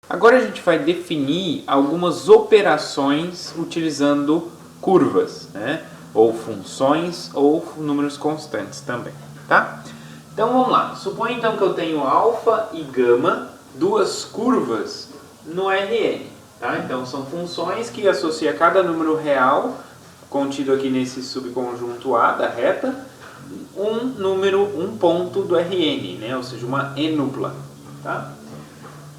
Agora a gente vai definir algumas operações utilizando curvas, né? Ou funções ou números constantes também, tá? Então vamos lá. Suponha então que eu tenho alfa e gama, duas curvas no Rn, tá? Então são funções que associam cada número real contido aqui nesse subconjunto A da reta, um ponto do Rn, né? Ou seja, uma enupla, tá?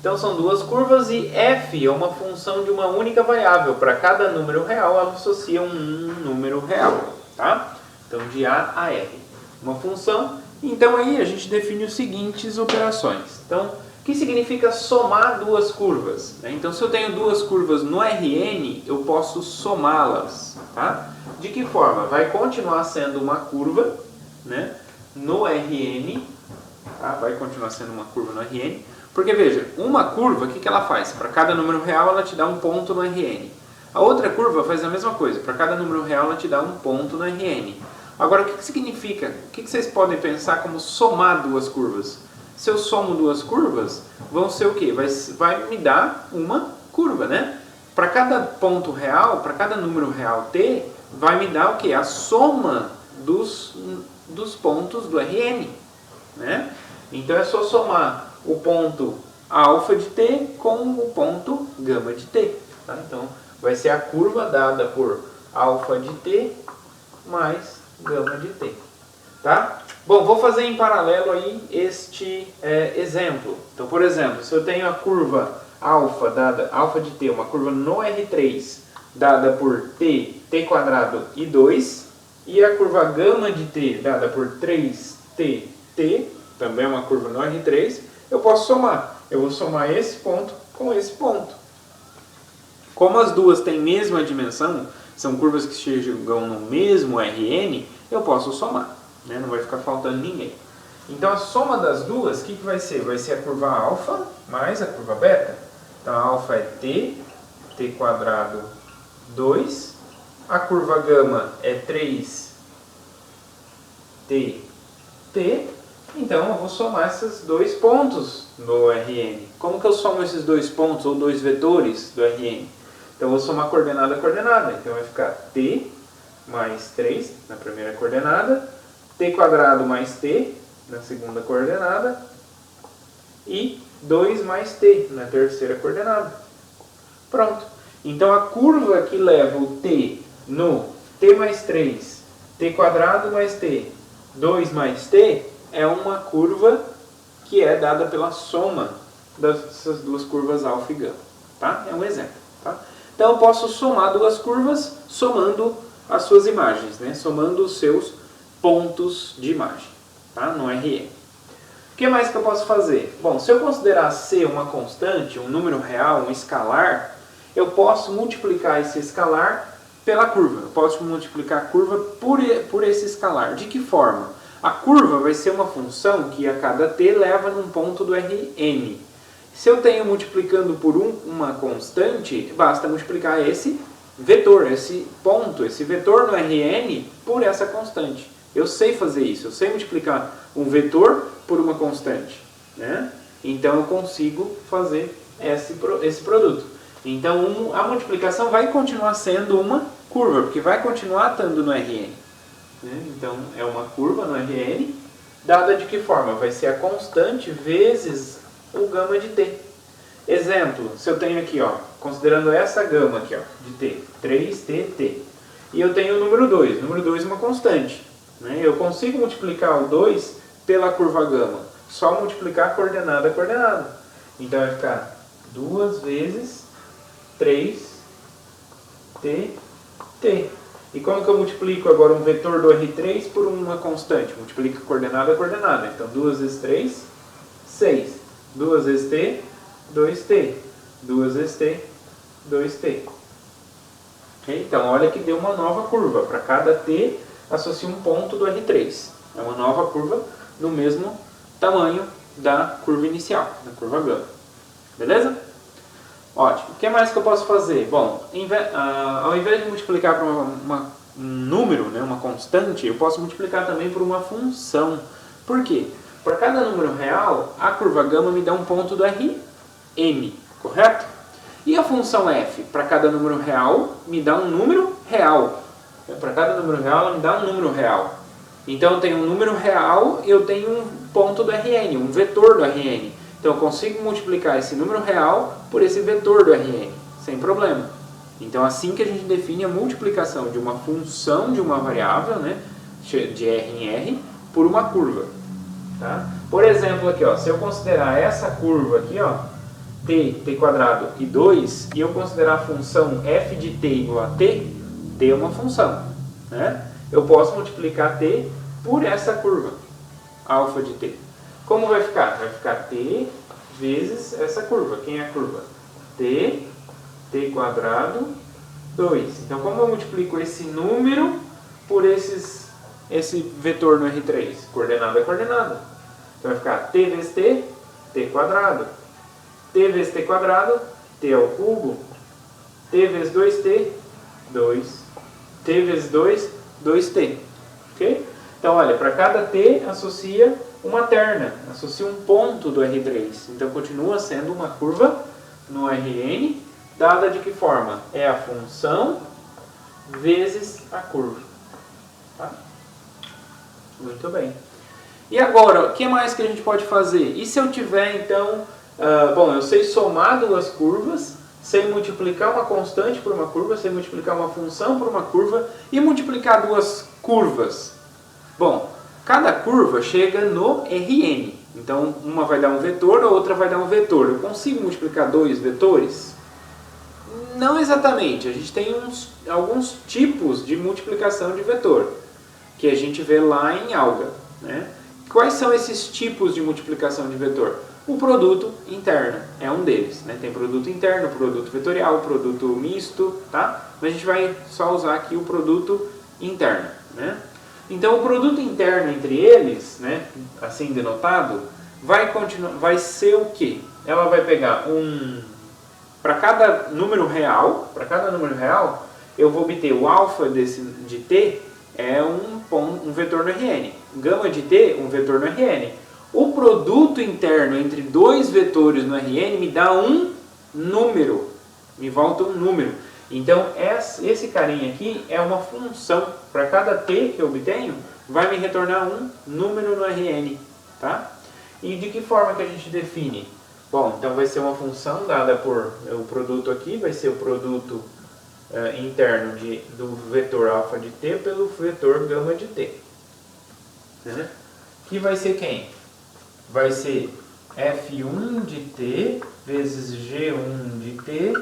Então são duas curvas e f é uma função de uma única variável. Para cada número real, ela associa um número real, tá? Então de A a R. Uma função. Então aí a gente define as seguintes operações. Então, o que significa somar duas curvas? Então se eu tenho duas curvas no Rn, eu posso somá-las, tá? De que forma? Vai continuar sendo uma curva, né? No Rn, tá? Vai continuar sendo uma curva no Rn. Porque veja, uma curva, o que ela faz? Para cada número real ela te dá um ponto no Rn. A outra curva faz a mesma coisa, para cada número real ela te dá um ponto no Rn. Agora, o que significa? O que vocês podem pensar como somar duas curvas? Se eu somo duas curvas, vão ser o quê? Vai me dar uma curva, né? Para cada ponto real, para cada número real t, vai me dar o quê? A soma dos pontos do Rn, né? Então é só somar o ponto alfa de t com o ponto gama de t. Tá? Então vai ser a curva dada por alfa de t mais gama de t. Tá? Bom, vou fazer em paralelo aí este exemplo. Então, por exemplo, se eu tenho a curva alfa dada, alfa de t, uma curva no R3, dada por t quadrado e 2, e a curva gama de t dada por 3t, também é uma curva no R3, eu posso somar. Eu vou somar esse ponto com esse ponto. Como as duas têm mesma dimensão, são curvas que chegam no mesmo Rn, eu posso somar, né? Não vai ficar faltando ninguém. Então a soma das duas, o que vai ser? Vai ser a curva alfa mais a curva beta. Então a alfa é t quadrado 2. A curva gama é 3t. Então eu vou somar esses dois pontos no Rn. Como que eu somo esses dois pontos ou dois vetores do Rn? Então eu vou somar coordenada a coordenada. Então vai ficar t mais 3 na primeira coordenada, t quadrado mais t na segunda coordenada e 2 mais t na terceira coordenada. Pronto. Então a curva que leva o t no t mais 3, t quadrado mais t, 2 mais t, é uma curva que é dada pela soma dessas duas curvas alfa e gama. Tá? É um exemplo. Tá? Então eu posso somar duas curvas somando as suas imagens, né? Somando os seus pontos de imagem, tá? No Rn. O que mais que eu posso fazer? Bom, se eu considerar C uma constante, um número real, um escalar, eu posso multiplicar esse escalar pela curva. Eu posso multiplicar a curva por esse escalar. De que forma? A curva vai ser uma função que a cada t leva num ponto do Rn. Se eu tenho multiplicando por uma constante, basta multiplicar esse vetor, esse ponto, esse vetor no Rn por essa constante. Eu sei fazer isso, eu sei multiplicar um vetor por uma constante, né? Então eu consigo fazer esse produto. Então a multiplicação vai continuar sendo uma curva, porque vai continuar estando no Rn. Então é uma curva no Rn, dada de que forma? Vai ser a constante vezes o gama de t. Exemplo, se eu tenho aqui, ó, considerando essa gama aqui, ó, de t, 3tt, e eu tenho o número 2. O número 2 é uma constante, né? Eu consigo multiplicar o 2 pela curva gama, só multiplicar coordenada a coordenada. Então vai ficar 2 vezes 3tt. E como que eu multiplico agora um vetor do R3 por uma constante? Multiplico coordenada a coordenada. Então 2 vezes 3, 6. 2 vezes t, 2t. 2 vezes t, 2t. Okay? Então olha que deu uma nova curva. Para cada t, associa um ponto do R3. É uma nova curva do mesmo tamanho da curva inicial, da curva gama. Beleza? Ótimo. O que mais que eu posso fazer? Bom, ao invés de multiplicar por um número, né, uma constante, eu posso multiplicar também por uma função. Por quê? Para cada número real, a curva gama me dá um ponto do Rn. correto? E a função f, para cada número real, me dá um número real. Para cada número real, ela me dá um número real. Então, eu tenho um número real e eu tenho um ponto do Rn, um vetor do Rn. Então, eu consigo multiplicar esse número real por esse vetor do Rn, sem problema. Então, assim que a gente define a multiplicação de uma função de uma variável, né, de R em R, por uma curva. Tá? Por exemplo, aqui, ó, se eu considerar essa curva aqui, ó, t quadrado e 2, e eu considerar a função f de t igual a t é uma função. Né? Eu posso multiplicar t por essa curva, alfa de t. Como vai ficar? Vai ficar t vezes essa curva. Quem é a curva? t quadrado 2. Então, como eu multiplico esse número por esse vetor no R3? Coordenada é coordenada. Então, vai ficar t vezes t quadrado. T vezes t quadrado, t ao cubo. T vezes 2t, 2. T vezes 2, 2t. Ok? Então, olha, para cada t associa uma terna, associa um ponto do R3. Então, continua sendo uma curva no Rn, dada de que forma? É a função vezes a curva. Tá? Muito bem. E agora, o que mais que a gente pode fazer? E se eu tiver, então... bom, eu sei somar duas curvas, sei multiplicar uma constante por uma curva, sei multiplicar uma função por uma curva e multiplicar duas curvas. Bom, cada curva chega no Rn. Então, uma vai dar um vetor, a outra vai dar um vetor. Eu consigo multiplicar dois vetores? Não exatamente. A gente tem alguns tipos de multiplicação de vetor, que a gente vê lá em álgebra. Né? Quais são esses tipos de multiplicação de vetor? O produto interno é um deles. Né? Tem produto interno, produto vetorial, produto misto, tá? Mas a gente vai só usar aqui o produto interno. Né? Então, o produto interno entre eles, né, assim denotado, vai ser o quê? Ela vai pegar para cada número real, eu vou obter o alfa de t é um vetor no Rn. Gama de t, um vetor no Rn. O produto interno entre dois vetores no Rn me dá um número. Me volta um número. Então, esse carinha aqui é uma função. Para cada t que eu obtenho, vai me retornar um número no Rn. Tá? E de que forma que a gente define? Bom, então vai ser uma função dada por o produto aqui, vai ser o produto interno do vetor alfa de t pelo vetor gama de t. Né? Que vai ser quem? Vai ser f1 de t vezes g1 de t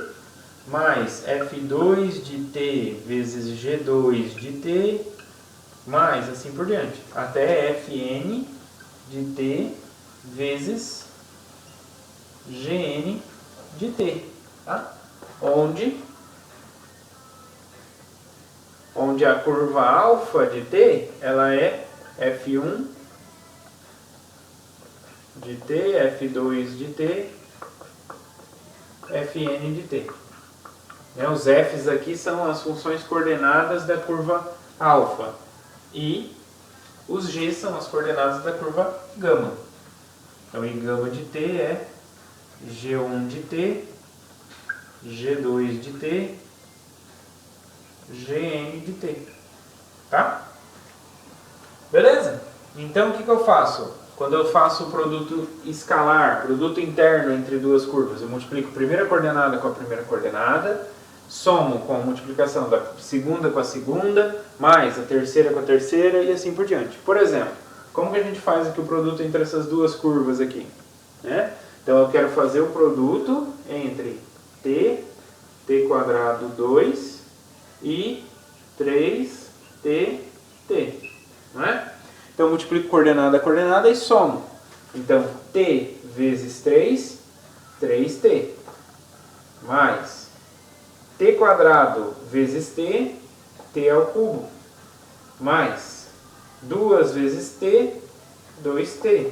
mais f2 de t vezes g2 de t mais assim por diante, até fn de t vezes gn de t, tá? Onde a curva alfa de t, ela é f1 de t, f2 de t, fn de t. Né? Os f's aqui são as funções coordenadas da curva alfa e os g são as coordenadas da curva gama. Então, e gama de t é g1 de t, g2 de t, gn de t. Tá? Beleza? Então, o que eu faço? Quando eu faço o produto escalar, produto interno entre duas curvas, eu multiplico a primeira coordenada com a primeira coordenada, somo com a multiplicação da segunda com a segunda, mais a terceira com a terceira e assim por diante. Por exemplo, como que a gente faz aqui o produto entre essas duas curvas aqui? Né? Então, eu quero fazer o produto entre t quadrado 2 e 3t, não é? Então, eu multiplico coordenada a coordenada e somo. Então, t vezes 3, 3t, mais t quadrado vezes t, t ao cubo, mais 2 vezes t, 2t.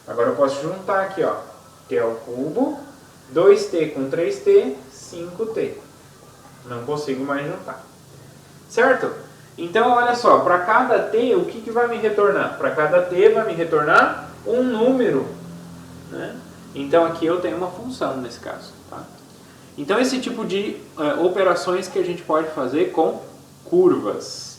Agora eu posso juntar aqui, ó, t ao cubo, 2t com 3t, 5t. Não consigo mais juntar. Certo? Então, olha só, para cada t, o que vai me retornar? Para cada t vai me retornar um número. Né? Então aqui eu tenho uma função nesse caso. Tá? Então esse tipo de operações que a gente pode fazer com curvas.